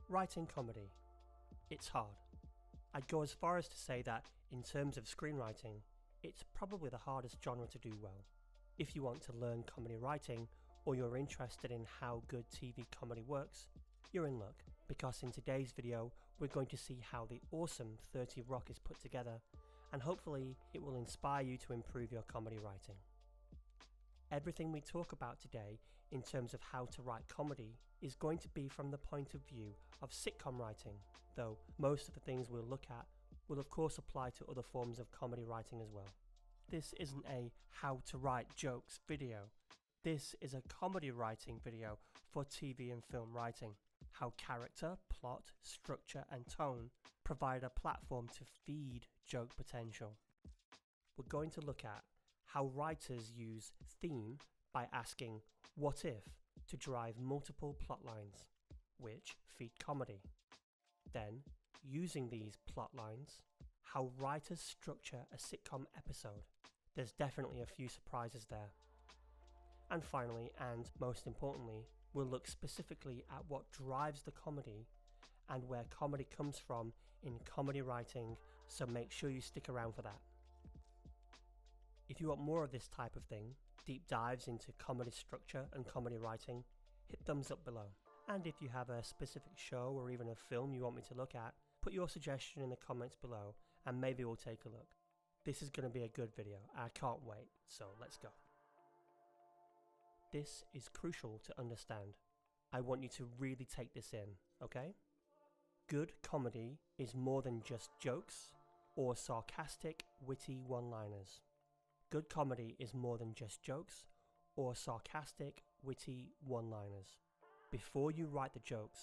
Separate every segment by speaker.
Speaker 1: Writing comedy. It's hard. I'd go as far as to say that, in terms of screenwriting, it's probably the hardest genre to do well. If you want to learn comedy writing, or you're interested in how good TV comedy works, you're in luck, because in today's video we're going to see how the awesome 30 Rock is put together, and hopefully it will inspire you to improve your comedy writing. Everything we talk about today in terms of how to write comedy is going to be from the point of view of sitcom writing, though most of the things we'll look at will of course apply to other forms of comedy writing as well. This isn't a how to write jokes video. This is a comedy writing video for TV and film writing. How character, plot, structure and tone provide a platform to feed joke potential. We're going to look at how writers use theme by asking what if to drive multiple plot lines, which feed comedy. Then, using these plot lines, how writers structure a sitcom episode. There's definitely a few surprises there. And finally, and most importantly, we'll look specifically at what drives the comedy and where comedy comes from in comedy writing, so make sure you stick around for that. If you want more of this type of thing, deep dives into comedy structure and comedy writing, hit thumbs up below. And if you have a specific show or even a film you want me to look at, put your suggestion in the comments below and maybe we'll take a look. This is going to be a good video, I can't wait, so let's go. This is crucial to understand. I want you to really take this in, okay? Good comedy is more than just jokes or sarcastic, witty one-liners. Good comedy is more than just jokes or sarcastic, witty one-liners. Before you write the jokes,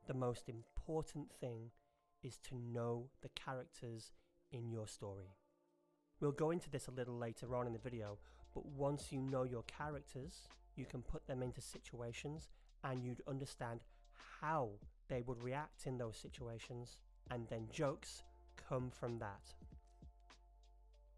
Speaker 1: the most important thing is to know the characters in your story. We'll go into this a little later on in the video, but once you know your characters, you can put them into situations and you'd understand how they would react in those situations, and then jokes come from that.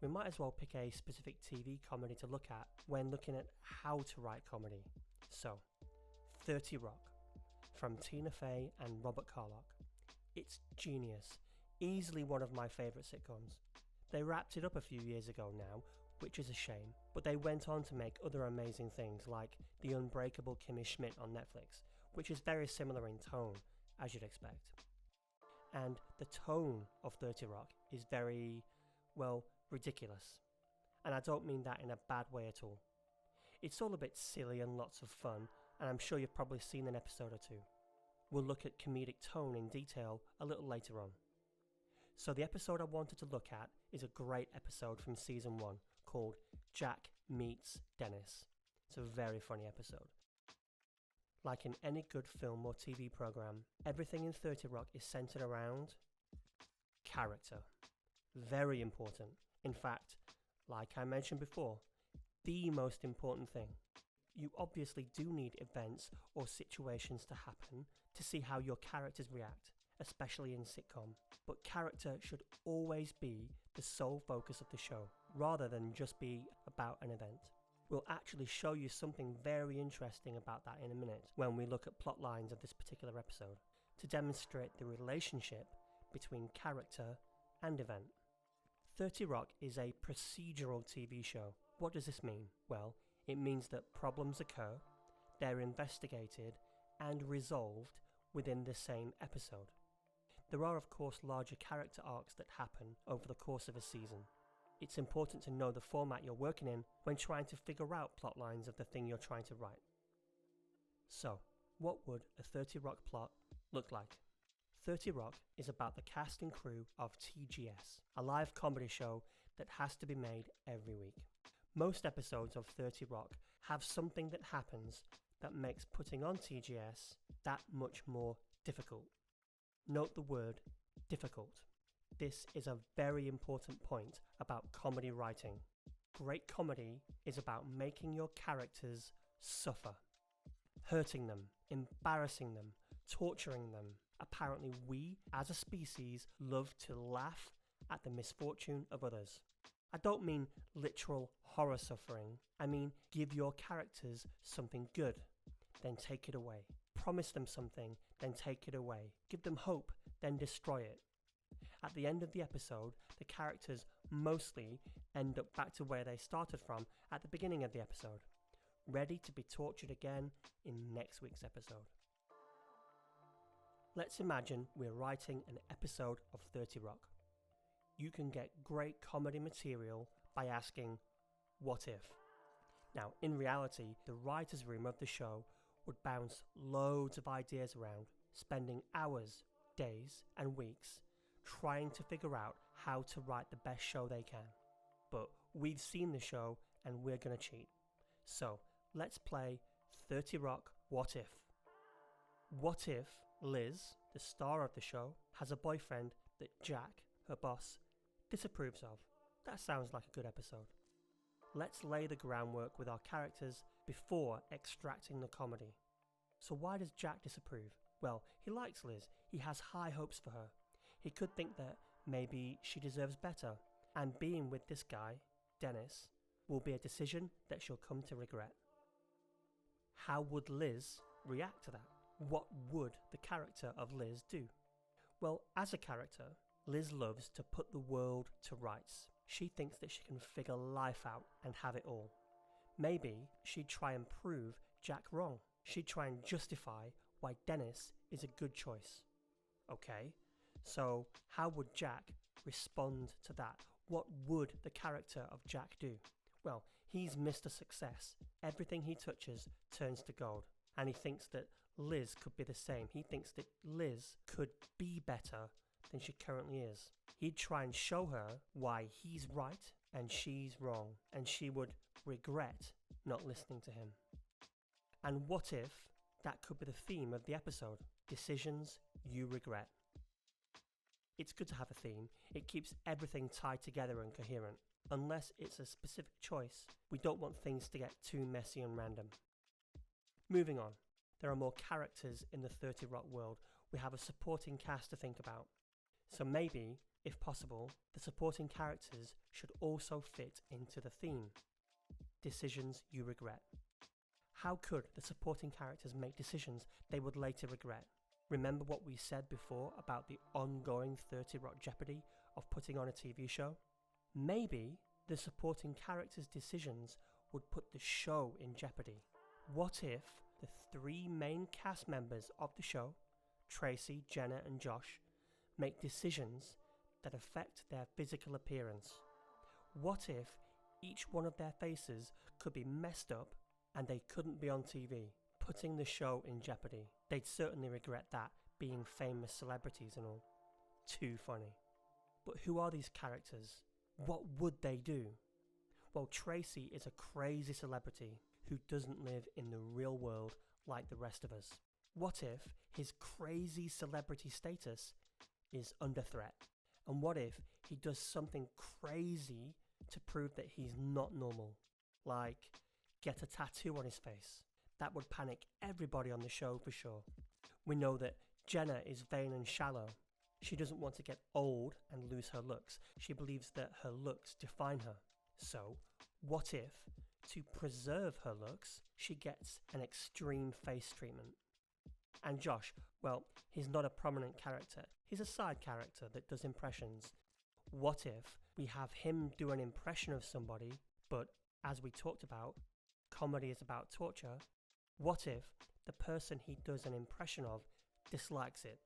Speaker 1: We might as well pick a specific TV comedy to look at when looking at how to write comedy. So, 30 Rock, from Tina Fey and Robert Carlock. It's genius, easily one of my favourite sitcoms. They wrapped it up a few years ago now, which is a shame, but they went on to make other amazing things like The Unbreakable Kimmy Schmidt on Netflix, which is very similar in tone, as you'd expect. And the tone of 30 Rock is very, well, ridiculous. And I don't mean that in a bad way at all. It's all a bit silly and lots of fun, and I'm sure you've probably seen an episode or two. We'll look at comedic tone in detail a little later on. So the episode I wanted to look at is a great episode from season 1 called Jack Meets Dennis. It's a very funny episode. Like in any good film or TV program, everything in 30 Rock is centered around character. Very important. In fact, like I mentioned before, the most important thing. You obviously do need events or situations to happen to see how your characters react, especially in sitcom. But character should always be the sole focus of the show, rather than just be about an event. We'll actually show you something very interesting about that in a minute when we look at plot lines of this particular episode, to demonstrate the relationship between character and event. 30 Rock is a procedural TV show. What does this mean? Well, it means that problems occur, they're investigated and resolved within the same episode. There are of course larger character arcs that happen over the course of a season. It's important to know the format you're working in when trying to figure out plot lines of the thing you're trying to write. So, what would a 30 Rock plot look like? 30 Rock is about the cast and crew of TGS, a live comedy show that has to be made every week. Most episodes of 30 Rock have something that happens that makes putting on TGS that much more difficult. Note the word difficult. This is a very important point about comedy writing. Great comedy is about making your characters suffer. Hurting them, embarrassing them, torturing them. Apparently we, as a species, love to laugh at the misfortune of others. I don't mean literal horror suffering, I mean give your characters something good, then take it away. Promise them something, then take it away. Give them hope, then destroy it. At the end of the episode, the characters mostly end up back to where they started from at the beginning of the episode, ready to be tortured again in next week's episode. Let's imagine we're writing an episode of 30 Rock. You can get great comedy material by asking, what if? Now, in reality, the writer's room of the show would bounce loads of ideas around, spending hours, days, and weeks trying to figure out how to write the best show they can. But we've seen the show and we're gonna cheat. So let's play 30 Rock What If. What if Liz, the star of the show, has a boyfriend that Jack, her boss, disapproves of? That sounds like a good episode. Let's lay the groundwork with our characters before extracting the comedy. So why does Jack disapprove? Well, he likes Liz. He has high hopes for her. He could think that maybe she deserves better, and being with this guy, Dennis, will be a decision that she'll come to regret. How would Liz react to that? What would the character of Liz do? Well, as a character, Liz loves to put the world to rights. She thinks that she can figure life out and have it all. Maybe she'd try and prove Jack wrong. She'd try and justify why Dennis is a good choice. Okay, so how would Jack respond to that? What would the character of Jack do? Well, he's Mr. Success. Everything he touches turns to gold. And he thinks that Liz could be the same. He thinks that Liz could be better than she currently is. He'd try and show her why he's right and she's wrong, and she would regret not listening to him. And what if that could be the theme of the episode? Decisions you regret. It's good to have a theme. It keeps everything tied together and coherent. Unless it's a specific choice, we don't want things to get too messy and random. Moving on, there are more characters in the 30 Rock world. We have a supporting cast to think about. So maybe, if possible, the supporting characters should also fit into the theme. Decisions you regret. How could the supporting characters make decisions they would later regret? Remember what we said before about the ongoing 30 Rock jeopardy of putting on a TV show? Maybe the supporting characters' decisions would put the show in jeopardy. What if the three main cast members of the show, Tracy, Jenna, and Josh, make decisions that affect their physical appearance? What if each one of their faces could be messed up and they couldn't be on TV, putting the show in jeopardy? They'd certainly regret that, being famous celebrities and all. Too funny. But who are these characters? What would they do? Well, Tracy is a crazy celebrity who doesn't live in the real world like the rest of us. What if his crazy celebrity status is under threat? And what if he does something crazy to prove that he's not normal? Like, get a tattoo on his face. That would panic everybody on the show for sure. We know that Jenna is vain and shallow. She doesn't want to get old and lose her looks. She believes that her looks define her. So, what if, to preserve her looks, she gets an extreme face treatment? And Josh, well, he's not a prominent character. He's a side character that does impressions. What if we have him do an impression of somebody, but as we talked about, comedy is about torture. What if the person he does an impression of dislikes it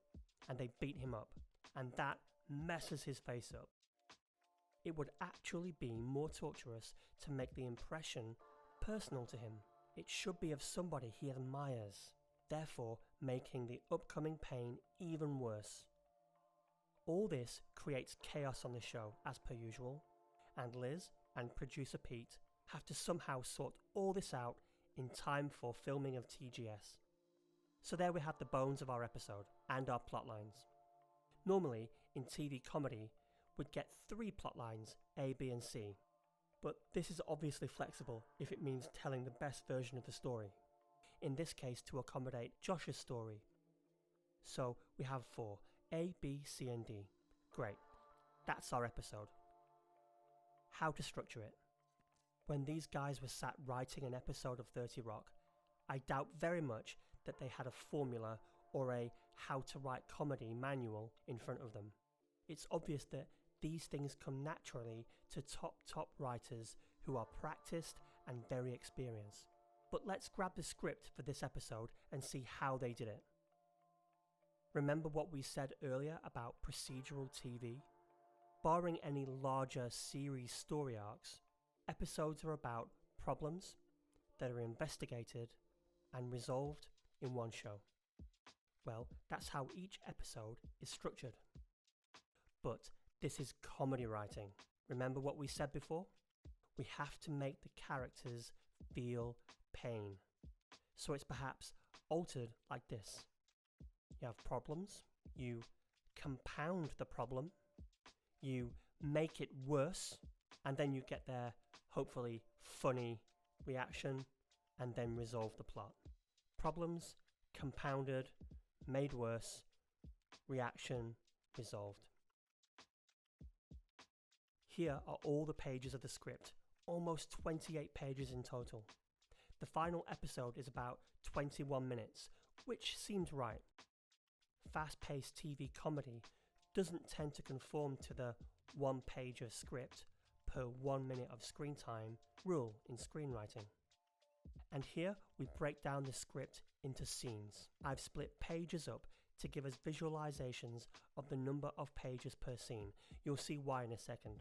Speaker 1: and they beat him up, and that messes his face up? It would actually be more torturous to make the impression personal to him. It should be of somebody he admires, therefore making the upcoming pain even worse. All this creates chaos on the show, as per usual, and Liz and producer Pete have to somehow sort all this out in time for filming of TGS. So there we have the bones of our episode and our plot lines. Normally, in TV comedy, we'd get 3 plot lines, A, B and C. But this is obviously flexible if it means telling the best version of the story. In this case, to accommodate Josh's story. So we have 4, A, B, C and D. Great, that's our episode. How to structure it. When these guys were sat writing an episode of 30 Rock, I doubt very much that they had a formula or a how to write comedy manual in front of them. It's obvious that these things come naturally to top writers who are practiced and very experienced. But let's grab the script for this episode and see how they did it. Remember what we said earlier about procedural TV? Barring any larger series story arcs, episodes are about problems that are investigated and resolved in one show. Well, that's how each episode is structured. But this is comedy writing. Remember what we said before? We have to make the characters feel pain. So it's perhaps altered like this. You have problems, you compound the problem, you make it worse, and then you get their hopefully funny reaction and then resolve the plot. Problems compounded, made worse, reaction resolved. Here are all the pages of the script, almost 28 pages in total. The final episode is about 21 minutes, which seems right. Fast-paced TV comedy doesn't tend to conform to the one page of script per 1 minute of screen time rule in screenwriting. And here we break down the script into scenes. I've split pages up to give us visualizations of the number of pages per scene. You'll see why in a second.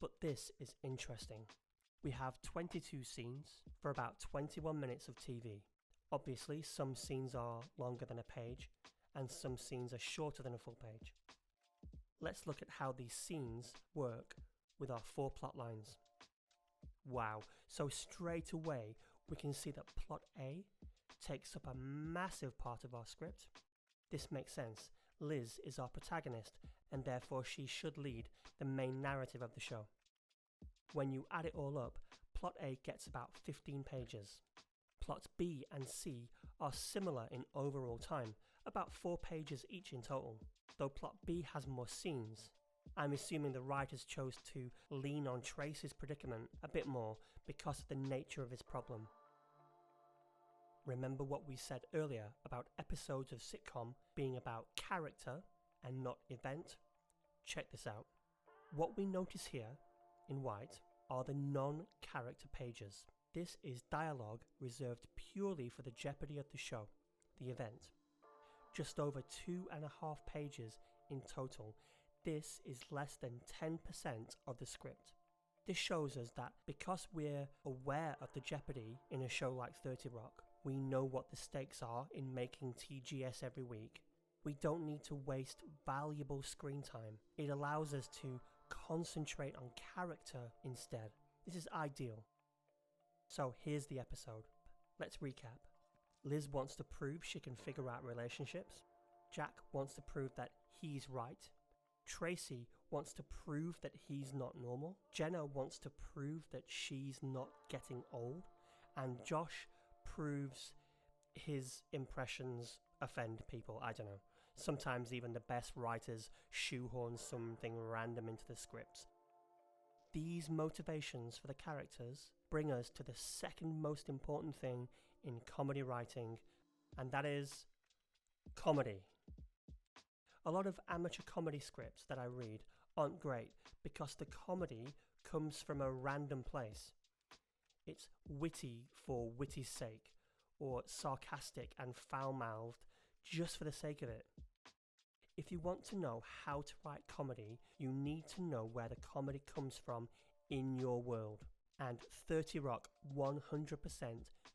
Speaker 1: But this is interesting. We have 22 scenes for about 21 minutes of TV. Obviously, some scenes are longer than a page, and some scenes are shorter than a full page. Let's look at how these scenes work with our 4 plot lines. Wow, so straight away we can see that plot A takes up a massive part of our script. This makes sense. Liz is our protagonist, and therefore she should lead the main narrative of the show. When you add it all up, plot A gets about 15 pages. Plots B and C are similar in overall time, about 4 pages each in total, though plot B has more scenes. I'm assuming the writers chose to lean on Tracy's predicament a bit more because of the nature of his problem. Remember what we said earlier about episodes of sitcom being about character and not event? Check this out. What we notice here, in white, are the non-character pages. This is dialogue reserved purely for the jeopardy of the show, the event. Just over 2.5 pages in total. This is less than 10% of the script. This shows us that because we're aware of the jeopardy in a show like 30 Rock, we know what the stakes are in making TGS every week. We don't need to waste valuable screen time. It allows us to concentrate on character instead. This is ideal. So here's the episode. Let's recap. Liz wants to prove she can figure out relationships. Jack wants to prove that he's right. Tracy wants to prove that he's not normal. Jenna wants to prove that she's not getting old. And Josh proves his impressions offend people. I don't know. Sometimes even the best writers shoehorn something random into the scripts. These motivations for the characters bring us to the second most important thing in comedy writing, and that is comedy. A lot of amateur comedy scripts that I read aren't great because the comedy comes from a random place. It's witty for witty's sake, or sarcastic and foul-mouthed just for the sake of it. If you want to know how to write comedy, you need to know where the comedy comes from in your world. And 30 Rock 100%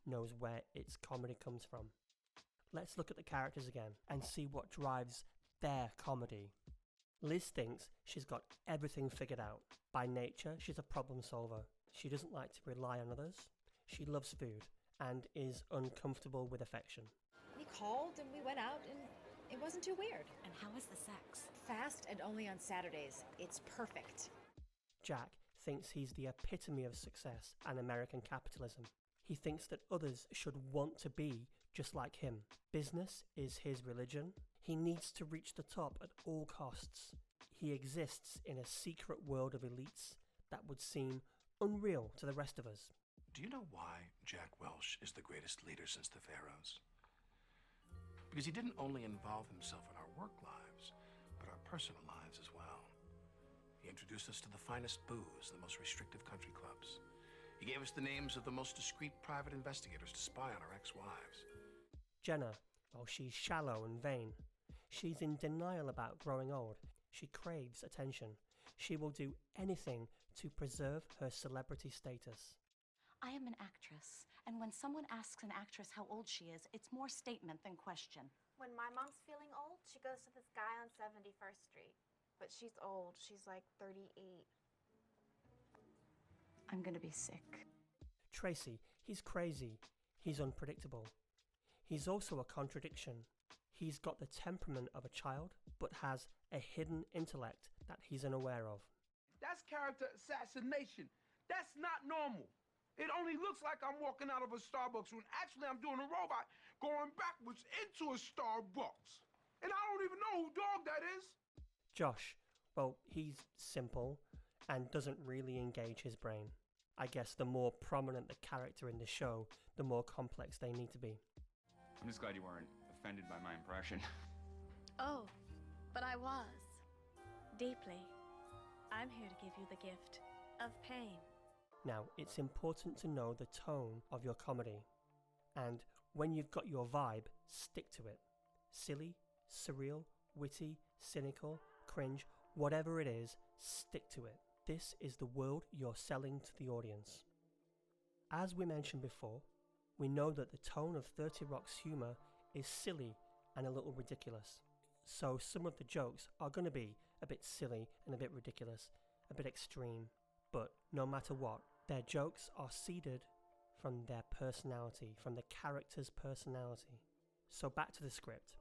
Speaker 1: knows where its comedy comes from. Let's look at the characters again and see what drives their comedy. Liz thinks she's got everything figured out. By nature, she's a problem solver. She doesn't like to rely on others. She loves food and is uncomfortable with affection.
Speaker 2: We called and we went out and it wasn't too weird.
Speaker 3: And how is the sex?
Speaker 2: Fast and only on Saturdays. It's perfect.
Speaker 1: Jack thinks he's the epitome of success and American capitalism. He thinks that others should want to be just like him. Business is his religion. He needs to reach the top at all costs. He exists in a secret world of elites that would seem unreal to the rest of us.
Speaker 4: Do you know why Jack Welch is the greatest leader since the Pharaohs?
Speaker 3: Because he didn't only involve himself in our work lives, but our personal lives as well. He introduced us to the finest booze, the most restrictive country clubs. He gave us the names of the most discreet private investigators to spy on our ex-wives.
Speaker 1: Jenna, well, she's shallow and vain. She's in denial about growing old. She craves attention. She will do anything to preserve her celebrity status.
Speaker 4: I am an actress, and when someone asks an actress how old she is, it's more statement than question.
Speaker 5: When my mom's feeling old, she goes to this guy on 71st Street. But she's old. She's like 38.
Speaker 4: I'm gonna be sick.
Speaker 1: Tracy, he's crazy. He's unpredictable. He's also a contradiction. He's got the temperament of a child, but has a hidden intellect that he's unaware of.
Speaker 6: That's character assassination. That's not normal. It only looks like I'm walking out of a Starbucks when actually I'm doing a robot going backwards into a Starbucks. And I don't even know who dog that is.
Speaker 1: Josh, well, he's simple and doesn't really engage his brain. I guess the more prominent the character in the show, the more complex they need to be.
Speaker 7: I'm just glad you weren't offended by my impression.
Speaker 8: Oh, but I was. Deeply. I'm here to give you the gift of pain.
Speaker 1: Now, it's important to know the tone of your comedy. And when you've got your vibe, stick to it. Silly, surreal, witty, cynical, cringe, whatever it is, stick to it. This is the world you're selling to the audience. As we mentioned before, we know that the tone of 30 Rock's humour is silly and a little ridiculous. So some of the jokes are going to be a bit silly and a bit ridiculous, a bit extreme. But no matter what, their jokes are seeded from their personality, from the character's personality. So back to the script.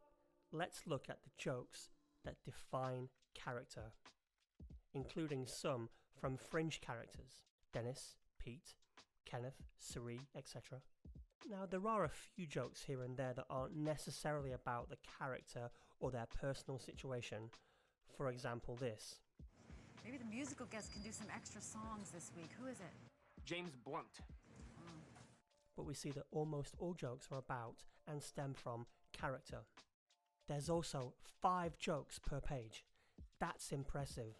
Speaker 1: Let's look at the jokes that define character, including some from fringe characters, Dennis, Pete, Kenneth, Suri, etc. Now, there are a few jokes here and there that aren't necessarily about the character or their personal situation. For example, this.
Speaker 9: Maybe the musical guest can do some extra songs this week. Who is it?
Speaker 6: James Blunt.
Speaker 1: But we see that almost all jokes are about and stem from character. There's also 5 jokes per page. That's impressive.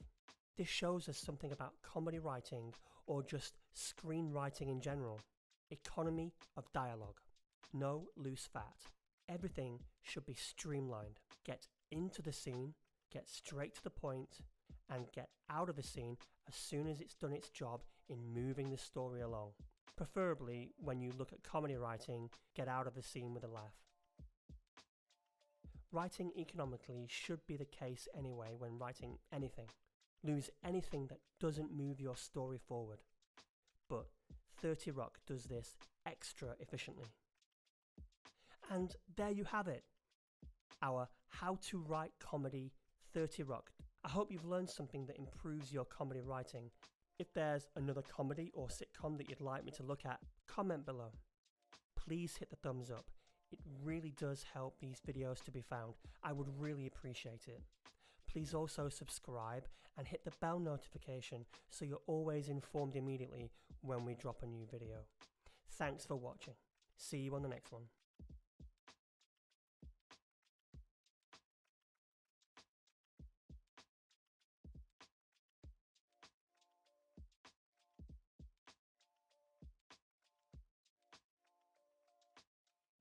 Speaker 1: This shows us something about comedy writing or just screenwriting in general. Economy of dialogue. No loose fat. Everything should be streamlined. Get into the scene, get straight to the point, and get out of the scene as soon as it's done its job in moving the story along. Preferably, when you look at comedy writing, get out of the scene with a laugh. Writing economically should be the case anyway when writing anything. Lose anything that doesn't move your story forward. But 30 Rock does this extra efficiently. And there you have it. Our How to Write Comedy 30 Rock. I hope you've learned something that improves your comedy writing. If there's another comedy or sitcom that you'd like me to look at, comment below. Please hit the thumbs up. It really does help these videos to be found. I would really appreciate it. Please also subscribe and hit the bell notification so you're always informed immediately when we drop a new video. Thanks for watching. See you on the next one.